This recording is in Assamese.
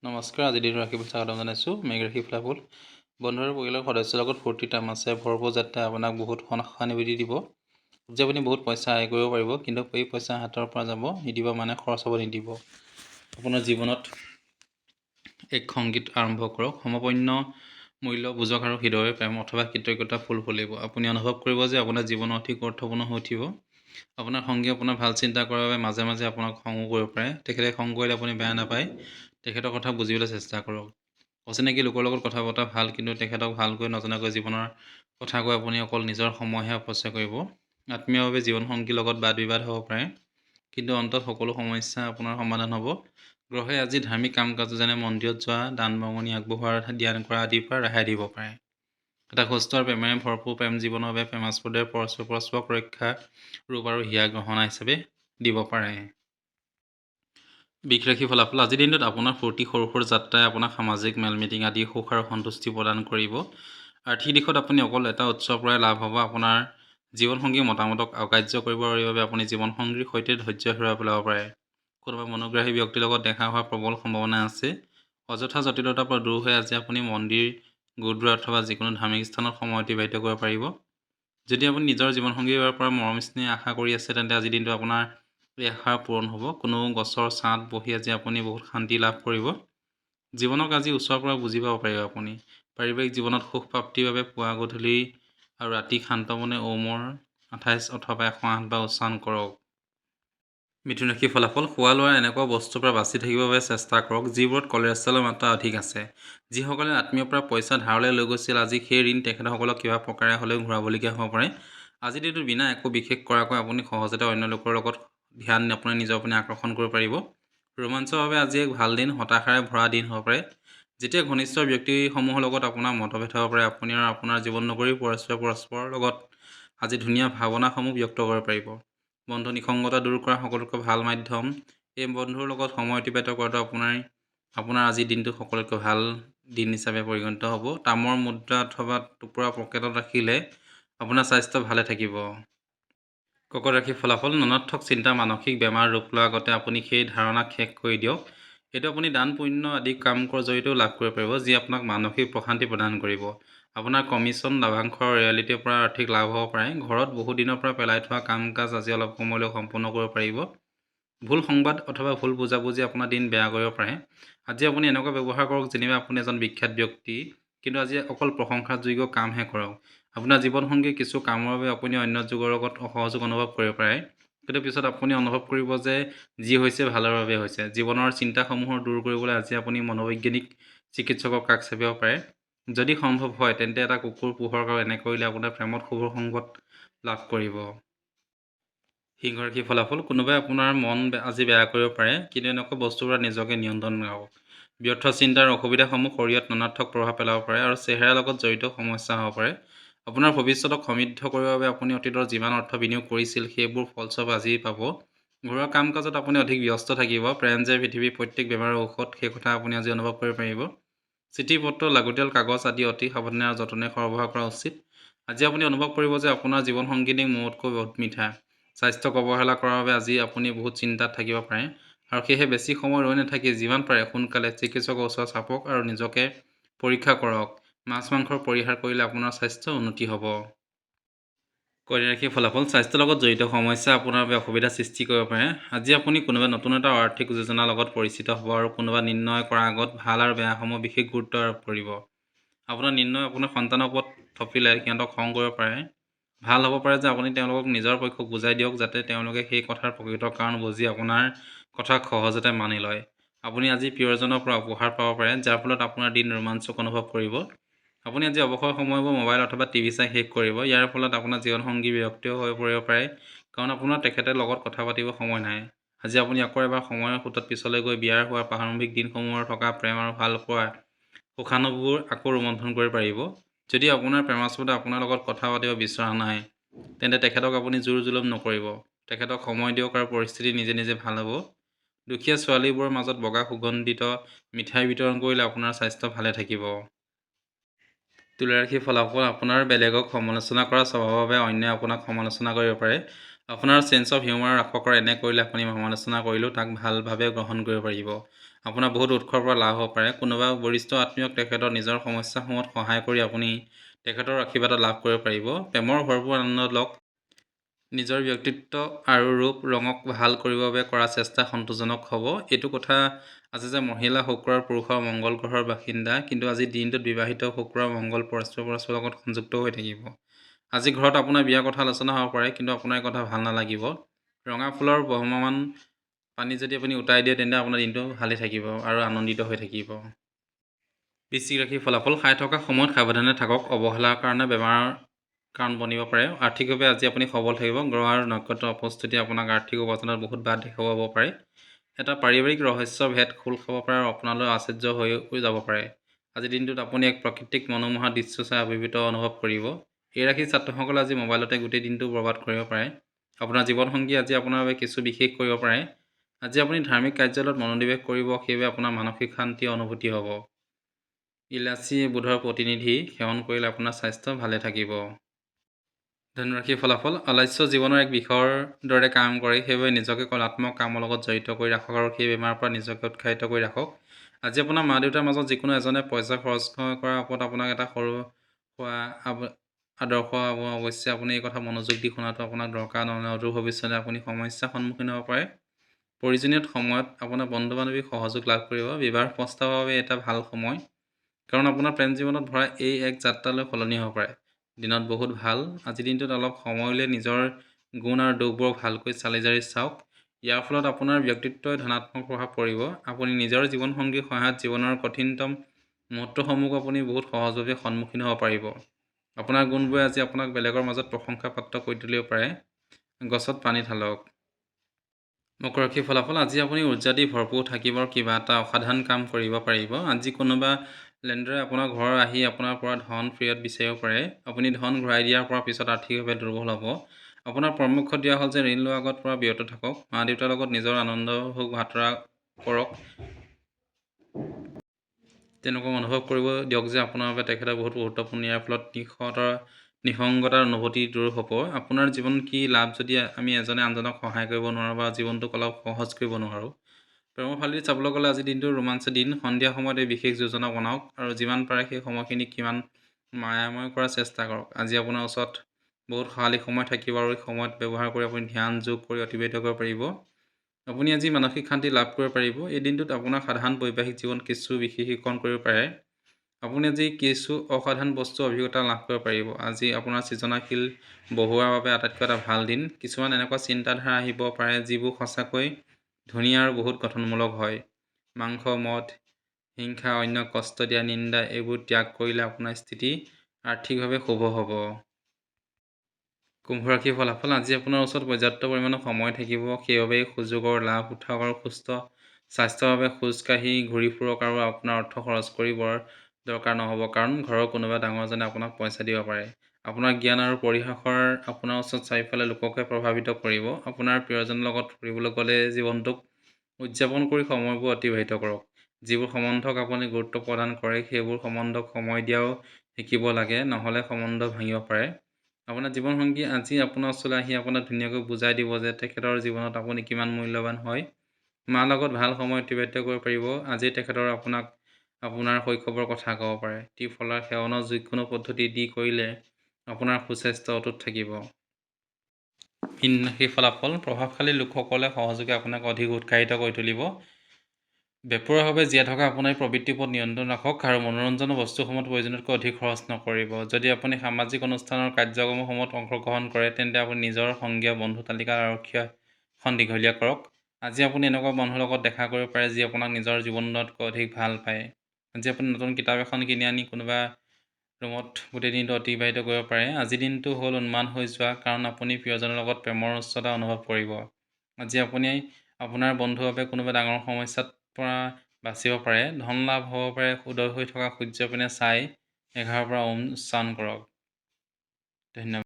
নমস্কাৰ। আজিৰ দিনৰ ৰাশিফল স্বাগতম জনাইছোঁ। মেঘ ৰাশি ফলাফল বন্ধুৰ পৰিয়ালৰ সদস্যৰ লগত ফূৰ্তি তামাচে ভৰপূৰ যাত্ৰাই আপোনাক বহুত সহানুভূতি দিব। যে আপুনি বহুত পইচা আয় কৰিব পাৰিব, কিন্তু এই পইচা হাতৰ পৰা যাব নিদিব, মানে খৰচ হ'ব নিদিব। আপোনাৰ জীৱনত এক সংগীত আৰম্ভ কৰক। সমপন্য মূল্য বুজক আৰু হৃদয়ৰ প্ৰেম অথবা কৃতজ্ঞতা ফুল ফুলিব। আপুনি অনুভৱ কৰিব যে আপোনাৰ জীৱন অধিক অৰ্থপূৰ্ণ হৈ উঠিব। আপোনাৰ সংগী আপোনাৰ ভাল চিন্তা কৰাৰ বাবে মাজে মাজে আপোনাক খঙো কৰিব পাৰে। তেখেতে খং কৰিলে আপুনি বেয়া নাপায়, তেখেতৰ কথা বুজিবলৈ চেষ্টা কৰক। অচিনাকি লোকৰ লগত কথা পতা ভাল, কিন্তু তেখেতক ভালকৈ নজনাকৈ জীৱনৰ কথা কৈ আপুনি অকল নিজৰ সময়হে অপচয় কৰিব। আত্মীয়ভাৱে জীৱনসংগীৰ লগত বাদ বিবাদ হ'ব পাৰে, কিন্তু অন্তত সকলো সমস্যা আপোনাৰ সমাধান হ'ব। গ্ৰহে আজি ধাৰ্মিক কাম কাজ যেনে মন্দিৰত যোৱা, দান বৰঙণি আগবঢ়োৱা, ধ্যান কৰা আদিৰ পৰা ৰেহাই দিব পাৰে। এটা সুস্থ আৰু প্ৰেমেৰে ভৰপূৰ প্ৰেম জীৱনৰ বাবে প্ৰেমাস্পদে পৰস্পৰক ৰক্ষা ৰূপ আৰু হিয়া গহনা হিচাপে দিব পাৰে। বৃষ ৰাশি ফলাফল আজিৰ দিনটোত আপোনাৰ ফূৰ্তি সৰু সৰু যাত্ৰাই আপোনাক সামাজিক মেল মিটিং আদি সুখ আৰু সন্তুষ্টি প্ৰদান কৰিব। আৰ্থিক দিশত আপুনি অকল এটা উৎসৰ পৰাই লাভ হ'ব। আপোনাৰ জীৱনসংগীৰ মতামতক অগ্ৰাহ্য কৰিবৰ বাবে আপুনি জীৱনসংগীৰ সৈতে ধৈৰ্য হেৰুৱাই পেলাব পাৰে। কোনোবা মনোগ্ৰাহী ব্যক্তিৰ লগত দেখা হোৱাৰ প্ৰবল সম্ভাৱনা আছে। অযথা জটিলতাৰ পৰা দূৰ হৈ আজি আপুনি মন্দিৰ, গুৰুদ্বাৰা অথবা যিকোনো ধাৰ্মিক স্থানত সময় অতিবাহিত কৰিব পাৰিব। যদি আপুনি নিজৰ জীৱনসংগীৰ পৰা মৰম স্নেহ আশা কৰি আছে, তেন্তে আজিৰ দিনটো আপোনাৰ এই আশা পূৰণ হ'ব। কোনো গছৰ ছাঁত বহি আজি আপুনি বহুত শান্তি লাভ কৰিব। জীৱনক আজি ওচৰৰ পৰা বুজি পাব পাৰিব আপুনি। পাৰিবাৰিক জীৱনত সুখ প্ৰাপ্তিৰ বাবে পুৱা গধূলি আৰু ৰাতি শান্ত মনে ওমৰ 28 অথবা 108 বাৰ উচ্চাৰণ কৰক। মিথুন ৰাশিৰ ফলাফল খোৱা লোৱাৰ এনেকুৱা বস্তুৰ পৰা বাচি থাকিবৰ বাবে চেষ্টা কৰক যিবোৰত কলেষ্ট্ৰলৰ মাত্ৰা অধিক আছে। যিসকলে আত্মীয়ৰ পৰা পইচা ধাৰলৈ লৈ গৈছিল, আজি সেই ঋণ তেখেতসকলক কিবা প্ৰকাৰে হ'লেও ঘূৰাবলগীয়া হ'ব পাৰে। আজিৰ দিনটোত বিনা একো বিশেষ কৰাকৈ আপুনি সহজতে অন্য লোকৰ লগত ধ্যান আপুনি আকৰ্ষণ কৰিব পাৰিব। ৰোমাঞ্চৰ আজি এক ভাল দিন, হতাশাৰে ভৰা দিন হ'ব পাৰে। যেতিয়া ঘনিষ্ঠ ব্যক্তিসমূহৰ লগত আপোনাৰ মতভেদ হ'ব পাৰে, আপুনি আৰু আপোনাৰ জীৱন নগৰী পৰস্পৰৰ লগত আজি ধুনীয়া ভাৱনাসমূহ ব্যক্ত কৰিব পাৰিব। বন্ধু নিসংগতা দূৰ কৰা সকলোতকৈ ভাল মাধ্যম। এই বন্ধুৰ লগত সময় অতিবাহিত কৰাটো আপোনাৰ আজিৰ দিনটো সকলোতকৈ ভাল দিন হিচাপে পৰিগণিত হ'ব। তামৰ মুদ্ৰা অথবা টুকুৰা পকেটত ৰাখিলে আপোনাৰ স্বাস্থ্য ভালে থাকিব। কৰ্কট ৰাশিৰ ফলাফল ননৰ্থক চিন্তা মানসিক বেমাৰ ৰূপ লোৱাৰ আগতে আপুনি সেই ধাৰণাক শেষ কৰি দিয়ক। এইটো আপুনি দান পুণ্য আদি কামৰ জৰিয়তেও লাভ কৰিব পাৰিব, যি আপোনাক মানসিক প্ৰশান্তি প্ৰদান কৰিব। আপোনাৰ কমিশ্যন, লাভাংশ আৰু ৰয়েলিটিৰ পৰা আৰ্থিক লাভ হ'ব পাৰে। ঘৰত বহু দিনৰ পৰা পেলাই থোৱা কাম কাজ আজি অলপ সময়লৈ সম্পূৰ্ণ কৰিব পাৰিব। ভুল সংবাদ অথবা ভুল বুজাবুজি আপোনাৰ দিন বেয়া কৰিব পাৰে। আজি আপুনি এনেকুৱা ব্যৱহাৰ কৰক যেনিবা আপুনি এজন বিখ্যাত ব্যক্তি, কিন্তু আজি অকল প্ৰশংসাযোগ্য কামহে কৰক। আপোনাৰ জীৱনসংগীৰ কিছু কামৰ বাবে আপুনি অন্য যুগৰ লগত অসহযোগ অনুভৱ কৰিব পাৰে, কিন্তু পিছত আপুনি অনুভৱ কৰিব যে যি হৈছে ভালৰ বাবে হৈছে। জীৱনৰ চিন্তাসমূহ দূৰ কৰিবলৈ আজি আপুনি মনোবৈজ্ঞানিক চিকিৎসকৰ কাষ চাপিব পাৰে। যদি সম্ভৱ হয়, তেন্তে এটা কুকুৰ পোহক আৰু এনে কৰিলে আপোনাৰ প্ৰেমত শুভ সংগত লাভ কৰিব। সিংহ ৰাশিৰ ফলাফল কোনোবাই আপোনাৰ মন আজি বেয়া কৰিব পাৰে, কিন্তু এনেকুৱা বস্তুৰ পৰা নিজকে নিয়ন্ত্ৰণ ৰাখক। ব্যৰ্থ চিন্তাৰ অসুবিধাসমূহ শৰীৰত ননাৰ্থক প্ৰভাৱ পেলাব পাৰে আৰু চেহেৰাৰ লগত জড়িত সমস্যা হ'ব পাৰে। আপোনাৰ ভৱিষ্যতক সমৃদ্ধ কৰিবৰ বাবে আপুনি অতীতৰ যিমান অৰ্থ বিনিয়োগ কৰিছিল, সেইবোৰ ফলস্বৰূপ আজি পাব। ঘৰুৱা কাম কাজত আপুনি অধিক ব্যস্ত থাকিব। প্ৰেম যে পৃথিৱীৰ প্ৰত্যেক বেমাৰৰ ঔষধ, সেই কথা আপুনি আজি অনুভৱ কৰিব পাৰিব। চিঠি পত্ৰ, লাগতিয়াল কাগজ আদি অতি সাৱধানে আৰু যতনে সৰবৰাহ কৰা উচিত। আজি আপুনি অনুভৱ কৰিব যে আপোনাৰ জীৱনসংগিনী মৌতকৈ বহুত মিঠা। স্বাস্থ্যক অৱহেলা কৰাৰ বাবে আজি আপুনি বহুত চিন্তাত থাকিব পাৰে, আৰু সেয়েহে বেছি সময় ৰৈ নাথাকি যিমান পাৰে সোনকালে চিকিৎসকৰ ওচৰত চাপক আৰু নিজকে পৰীক্ষা কৰক। মাছ মাংসৰ পৰিহাৰ কৰিলে আপোনাৰ স্বাস্থ্য উন্নতি হ'ব। কন্যা ৰাশিৰ ফলাফল স্বাস্থ্যৰ লগত জড়িত সমস্যা আপোনাৰ বাবে অসুবিধাৰ সৃষ্টি কৰিব পাৰে। আজি আপুনি কোনোবা নতুন এটা আৰ্থিক যোজনাৰ লগত পৰিচিত হ'ব আৰু কোনোবা নিৰ্ণয় কৰাৰ আগত ভাল আৰু বেয়াসমূহ বিশেষ গুৰুত্ব আৰোপ কৰিব। আপোনাৰ নিৰ্ণয় আপোনাৰ সন্তানৰ ওপৰত থপিলে সিহঁতক খং কৰিব পাৰে। ভাল হ'ব পাৰে যে আপুনি তেওঁলোকক নিজৰ পক্ষক বুজাই দিয়ক, যাতে তেওঁলোকে সেই কথাৰ প্ৰকৃত কাৰণ বুজি আপোনাৰ কথা সহজতে মানি লয়। আপুনি আজি প্ৰিয়জনৰ পৰা উপহাৰ পাব পাৰে, যাৰ ফলত আপোনাৰ দিন ৰোমাঞ্চক অনুভৱ কৰিব। আপুনি আজি অৱসৰ সময়বোৰ মোবাইল অথবা টিভি চাই শেষ কৰিব। ইয়াৰ ফলত আপোনাৰ জীৱনসংগী বিৰক্তিও হৈ পৰিব পাৰে, কাৰণ আপোনাৰ তেখেতৰ লগত কথা পাতিব সময় নাই। আজি আপুনি আকৌ এবাৰ সময়ৰ সোঁতত পিছলৈ গৈ বিয়াৰ হোৱাৰ প্ৰাৰম্ভিক দিনসমূহৰ থকা প্ৰেম আৰু ভাল পোৱা সুখানুভূতিবোৰ আকৌ ৰোমন্থন কৰিব পাৰিব। যদি আপোনাৰ প্ৰেমাস্পদে আপোনাৰ লগত কথা পাতিব বিচৰা নাই, তেন্তে তেখেতক আপুনি জোৰ জুলুম নকৰিব। তেখেতক সময় দিয়ক আৰু পৰিস্থিতি নিজে নিজে ভাল হ'ব। দুখীয়া ছোৱালীবোৰৰ মাজত বগা সুগন্ধিত মিঠাই বিতৰণ কৰিলে আপোনাৰ স্বাস্থ্য ভালে থাকিব। তুলা ৰাশিৰ ফলাফল আপোনাৰ বেলেগক সমালোচনা কৰা স্বভাৱৰ বাবে অন্যই আপোনাক সমালোচনা কৰিব পাৰে। আপোনাৰ চেন্স অফ হিউমাৰ হ্ৰাস কৰে, এনে কৰিলে আপুনি সমালোচনা কৰিলেও তাক ভালভাৱে গ্ৰহণ কৰিব পাৰিব। আপোনাৰ বহুত উৎসৰ পৰা লাভ হ'ব পাৰে। কোনোবা বৰিষ্ঠ আত্মীয়ক তেখেতৰ নিজৰ সমস্যাসমূহত সহায় কৰি আপুনি তেখেতৰ আশীৰ্বাদ লাভ কৰিব পাৰিব। প্ৰেমৰ ভৰপূৰ আনন্দ লওক। নিজৰ ব্যক্তিত্ব আৰু ৰূপ ৰঙক ভাল কৰিবৰ বাবে কৰা চেষ্টা সন্তোষজনক হ'ব। এইটো কথা আছে যে মহিলা শুক্ৰ আৰু পুৰুষৰ মংগল গ্ৰহৰ বাসিন্দা, কিন্তু আজিৰ দিনটোত বিবাহিত শুক্ৰ আৰু মংগল পৰস্পৰৰ লগত সংযুক্ত হৈ থাকিব। আজি ঘৰত আপোনাৰ বিয়াৰ কথা আলোচনা হ'ব পাৰে, কিন্তু আপোনাৰ এই কথা ভাল নালাগিব। ৰঙা ফুলৰ বহমান পানী যদি আপুনি উটাই দিয়ে তেন্তে আপোনাৰ দিনটো ভালেই থাকিব আৰু আনন্দিত হৈ থাকিব। বৃশ্চিক ৰাশিৰ ফলাফল। খাই থকা সময়ত সাৱধানে থাকক। অৱহেলাৰ কাৰণে বেমাৰৰ কাৰণ বনিব পাৰে। আৰ্থিকভাৱে আজি আপুনি সবল থাকিব। গ্ৰহ আৰু নক্ষত্ৰৰ উপস্থিতি আপোনাক আৰ্থিক উপাৰ্জনত বহুত বাধা দেখুৱাব পাৰে। এটা পাৰিবাৰিক ৰহস্য ভেদ খোল খাব পাৰে আৰু আপোনালৈ আশ্চৰ্য হৈ যাব পাৰে। আজিৰ দিনটোত আপুনি এক প্ৰাকৃতিক মনোমোহা দৃশ্য চাই অভিভূত অনুভৱ কৰিব। এই ৰাশিৰ ছাত্ৰসকলে আজি মোবাইলতে গোটেই দিনটো বৰবাদ কৰিব পাৰে। আপোনাৰ জীৱনসংগী আজি আপোনাৰ বাবে কিছু বিশেষ কৰিব পাৰে। আজি আপুনি ধাৰ্মিক কাৰ্যালয়ত মনোনিৱেশ কৰিব, সেইবাবে আপোনাৰ মানসিক শান্তি অনুভূতি হ'ব। ইলাচি বুধৰ প্ৰতিনিধি, সেৱন কৰিলে আপোনাৰ স্বাস্থ্য ভালে থাকিব। ধনুৰাশিৰ ফলাফল। আলস্য জীৱনৰ এক বিষৰ দৰে কাম কৰে, সেইবাবে নিজকে কলাত্মক কামৰ লগত জড়িত কৰি ৰাখক আৰু সেই বেমাৰৰ পৰা নিজকে উৎসাহিত কৰি ৰাখক। আজি আপোনাৰ মা দেউতাৰ মাজত যিকোনো এজনে পইচা খৰচ কৰাৰ ওপৰত আপোনাক এটা সৰু হোৱা আদৰ্শ অৱশ্যে আপুনি এই কথা মনোযোগ দি শুনাটো আপোনাক দৰকাৰ, নহ'লে অদূৰ ভৱিষ্যতে আপুনি সমস্যাৰ সন্মুখীন হ'ব পাৰে। প্ৰয়োজনীয় সময়ত আপোনাৰ বন্ধু বান্ধৱীৰ সহযোগ লাভ কৰিব। বিবাহ প্ৰস্তাৱৰ বাবে এটা ভাল সময়, কাৰণ আপোনাৰ প্ৰেম জীৱনত ভৰা এই এক যাত্ৰালৈ সলনি হ'ব পাৰে। দিনত বহুত ভাল। আজিৰ দিনটোত অলপ সময় উলিয়াই নিজৰ গুণ আৰু দোষবোৰক ভালকৈ চালি জাৰি চাওক। ইয়াৰ ফলত আপোনাৰ ব্যক্তিত্বই ধনাত্মক প্ৰভাৱ পৰিব। আপুনি নিজৰ জীৱনসংগীৰ সহায়ত জীৱনৰ কঠিনতম মুহূৰ্তসমূহক আপুনি বহুত সহজভাৱে সন্মুখীন হ'ব পাৰিব। আপোনাৰ গুণবোৰে আজি আপোনাক বেলেগৰ মাজত প্ৰশংসা পাত্ৰ কৰি তুলিব পাৰে। গছত পানী ঢালক। মকৰ ৰাশিৰ ফলাফল। আজি আপুনি উৰ্জা দি ভৰপূৰ থাকিব আৰু কিবা এটা অসাধাৰণ কাম কৰিব পাৰিব। আজি কোনোবা লেণ্ডৰে আপোনাৰ ঘৰ আহি আপোনাৰ পৰা ধন ফ্ৰীত বিচাৰিব পাৰে। আপুনি ধন ঘূৰাই দিয়াৰ পৰা পিছত আৰ্থিকভাৱে দুৰ্বল হ'ব। আপোনাৰ পৰামৰ্শ দিয়া হ'ল যে ঋণ লোৱাৰ আগত পৰা বিৰত থাকক। মা দেউতাৰ লগত নিজৰ আনন্দ সুখ ভাগ কৰক। তেনেকুৱা অনুভৱ কৰিব দিয়ক যে আপোনাৰ বাবে তেখেতে বহুত গুৰুত্বপূৰ্ণ। ইয়াৰ ফলত নিসংগতাৰ অনুভূতি দূৰ হ'ব। আপোনাৰ জীৱন কি লাভ যদি আমি এজনে আনজনক সহায় কৰিব নোৱাৰোঁ বা জীৱনটোক অলপ সহজ কৰিব নোৱাৰোঁ। প্ৰেমৰ ফালেদি চাবলৈ গ'লে আজিৰ দিনটো ৰোমাঞ্চৰ দিন। সন্ধিয়া সময়ত এই বিশেষ যোজনা বনাওক আৰু যিমান পাৰে সেই সময়খিনি কিমান মায়াময় কৰাৰ চেষ্টা কৰক। আজি আপোনাৰ ওচৰত বহুত খালী সময় থাকিব আৰু এই সময়ত ব্যৱহাৰ কৰি আপুনি ধ্যান যোগ কৰি অতিবাহিত কৰিব পাৰিব। আপুনি আজি মানসিক শান্তি লাভ কৰিব পাৰিব। এই দিনটোত আপোনাৰ সাধাৰণ বৈবাহিক জীৱন কিছু বিশেষীকৰণ কৰিব পাৰে। আপুনি আজি কিছু অসাধাৰণ বস্তু অভিজ্ঞতা লাভ কৰিব পাৰিব। আজি আপোনাৰ সৃজনশীল বহুৱাৰ বাবে আটাইতকৈ এটা ভাল দিন। কিছুমান এনেকুৱা চিন্তাধাৰা আহিব পাৰে যিবোৰ সঁচাকৈ ধুনীয়া আৰু বহুত গঠনমূলক হয়। মাংস, মদ, হিংসা, অন্যক কষ্ট দিয়া, নিন্দা এইবোৰ ত্যাগ কৰিলে আপোনাৰ স্থিতি আৰ্থিকভাৱে শুভ হ'ব। কুম্ভ ৰাশিৰ ফলাফল। আজি আপোনাৰ ওচৰত পৰ্যাপ্ত পৰিমাণৰ সময় থাকিব, সেইবাবে সুযোগৰ লাভ উঠাওক আৰু সুস্থ স্বাস্থ্যৰ বাবে খোজকাঢ়ি ঘূৰি ফুৰক আৰু আপোনাৰ অৰ্থ খৰচ কৰিবৰ দৰকাৰ নহ'ব, কাৰণ ঘৰৰ কোনোবা ডাঙৰজনে আপোনাক পইচা দিব পাৰে। আপোনাৰ জ্ঞান আৰু পৰিহাসৰ আপোনাৰ ওচৰত চাৰিওফালে লোককে প্ৰভাৱিত কৰিব। আপোনাৰ প্ৰিয়জনৰ লগত ফুৰিবলৈ গ'লে জীৱনটোক উদযাপন কৰি সময়বোৰ অতিবাহিত কৰক। যিবোৰ সম্বন্ধক আপুনি গুৰুত্ব প্ৰদান কৰে সেইবোৰ সম্বন্ধক সময় দিয়াও শিকিব লাগে, নহ'লে সম্বন্ধ ভাঙিব পাৰে। আপোনাৰ জীৱনসংগী আজি আপোনাৰ ওচৰলৈ আহি আপোনাক ধুনীয়াকৈ বুজাই দিব যে তেখেতৰ জীৱনত আপুনি কিমান মূল্যৱান হয়। মাৰ লগত ভাল সময় অতিবাহিত কৰিব পাৰিব। আজি তেখেতৰ আপোনাক আপোনাৰ শৈশৱৰ কথা ক'ব পাৰে। ত্ৰিফলাৰ সেৱনৰ যিকোনো পদ্ধতি দি কৰিলে আপোনাৰ সুস্বাস্থ্য অটুট থাকিব। মীন ৰাশিৰ ফলাফল। প্ৰভাৱশালী লোকসকলে সহযোগে আপোনাক অধিক উৎসাহিত কৰি তুলিব। বেপৰোৱাভাৱে জীয়াই থকা আপোনাৰ প্ৰবৃত্তিৰ ওপৰত নিয়ন্ত্ৰণ ৰাখক আৰু মনোৰঞ্জনৰ বস্তুসমূহত প্ৰয়োজনতকৈ অধিক খৰচ নকৰিব। যদি আপুনি সামাজিক অনুষ্ঠানৰ কাৰ্যক্ৰমসমূহত অংশগ্ৰহণ কৰে তেন্তে আপুনি নিজৰ সংগীয় বন্ধু তালিকাত আৰক্ষী এখন দীঘলীয়া কৰক। আজি আপুনি এনেকুৱা বন্ধুৰ লগত দেখা কৰিব পাৰে যি আপোনাক নিজৰ জীৱনতকৈ অধিক ভাল পায়। আজি আপুনি নতুন কিতাপ এখন কিনি আনি কোনোবা ৰুমত গোটেই দিনটো অতিবাহিত কৰিব পাৰে। আজিৰ দিনটো হ'ল উন্মাদ হৈ যোৱা, কাৰণ আপুনি প্ৰিয়জনৰ লগত প্ৰেমৰ উচ্চতা অনুভৱ কৰিব। আজি আপুনি আপোনাৰ বন্ধুৰ বাবে কোনোবা ডাঙৰ সমস্যাত পৰা বাচিব পাৰে। ধন লাভ হ'ব পাৰে। উদয় হৈ থকা সূৰ্যৰ পিনে চাই 11 পৰা উচ্চাৰণ কৰক। ধন্যবাদ।